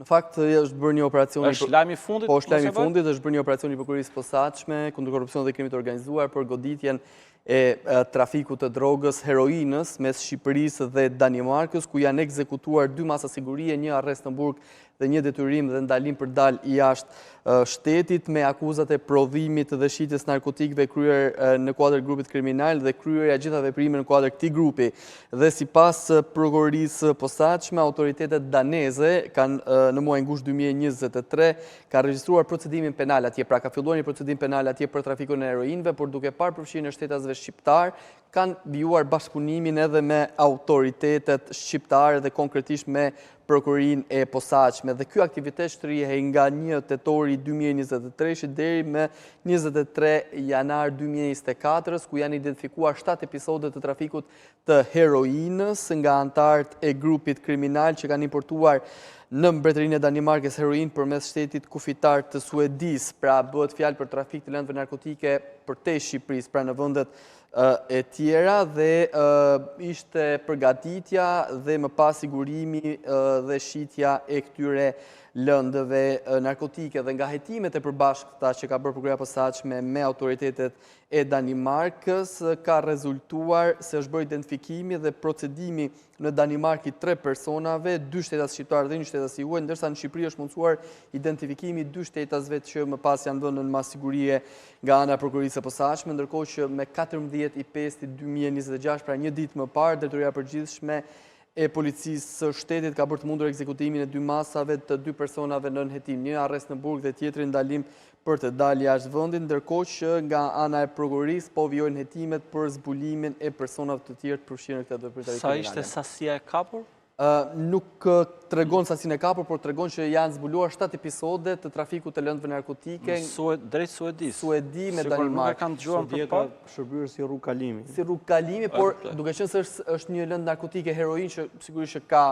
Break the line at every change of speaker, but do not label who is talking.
Në fakt, është bërë një operacion...
është lajmi i fundit?
Po, është lajmi i fundit, është bërë një operacion i prokurisë posaçme kundër korrupsionit dhe krimit të organizuar për goditjen e trafikut të drogës, heroinës, mes Shqipërisë dhe Danimarkës, ku janë ekzekutuar 2 masa sigurie, një arrest në burg dhe një detyrim dhe ndalim për dal jashtë shtetit me akuzat e prodhimit dhe shitjes narkotikëve kryer në kuadër grupit kriminal dhe kryerja gjitha veprime në kuadër këtij grupi. Dhe sipas prokurisë posaçme, autoritetet daneze kanë në muajin gusht 2023 kanë regjistruar procedimin penal atje, pra ka filluar një procedim penal atje për trafikun e heroinëve, por duke parë përfshirjen e shtetasve shqiptar, kanë vijuar bashkëpunimin edhe me autoritetet shqiptare dhe konkretisht me prokurin e posaçme. Dhe ky aktivitet shtrihej nga 1 tetori 2023 deri me 23 janar 2024, ku janë identifikuar 7 episode të trafikut të heroinës nga anëtarët e grupit kriminal që kanë importuar në mbretërinë e Danimarkës heroin përmes shtetit kufitar të Suedisë. Pra bëhet fjalë për trafik të lëndëve narkotike përtej Shqipërisë, pra në vendet e tjera, dhe ishte përgatitja dhe më pas sigurimi dhe shitja e këtyre lëndëve narkotike. Dhe nga hetimet e përbashkëta që ka bërë prokuria posaçme me autoritetet e Danimarkës, ka rezultuar se është bërë identifikimi dhe procedimi në Danimarkë 3 personave, 2 shtetas shqiptar dhe 1 shtetas i huaj, ndërsa në Shqipëri është mundsuar identifikimi 2 shtetasve që më pas janë vënë në masigurie nga ana e prokurisë së posaçme, ndërkohë që me 14 i 5 2026, pra një ditë më parë, Drejtoria e Përgjithshme e Policisë së Shtetit ka bërë të mundur ekzekutimin e 2 masave të 2 personave në hetim, një arrest në burg dhe tjetri ndalim për të dalë jashtë vendit, ndërkohë që nga ana e prokurisë po vijojnë hetimet për zbulimin e personave të tjerë të përfshirë në këtë veprim kriminal.
Sa ishte sasia e kapur?
Nuk tregon sasinë e kapur, por tregon që janë zbuluar 7 episode të trafikut të lëndëve narkotike
drejt Suedisë.
Suedi me Danimarkë.
Nuk e kanë dëgjuar për parë.
Shërbyer si rrugë kalimi.
Si rrugë kalimi, por duke qenë se është një lëndë narkotike heroin që sigurisht që ka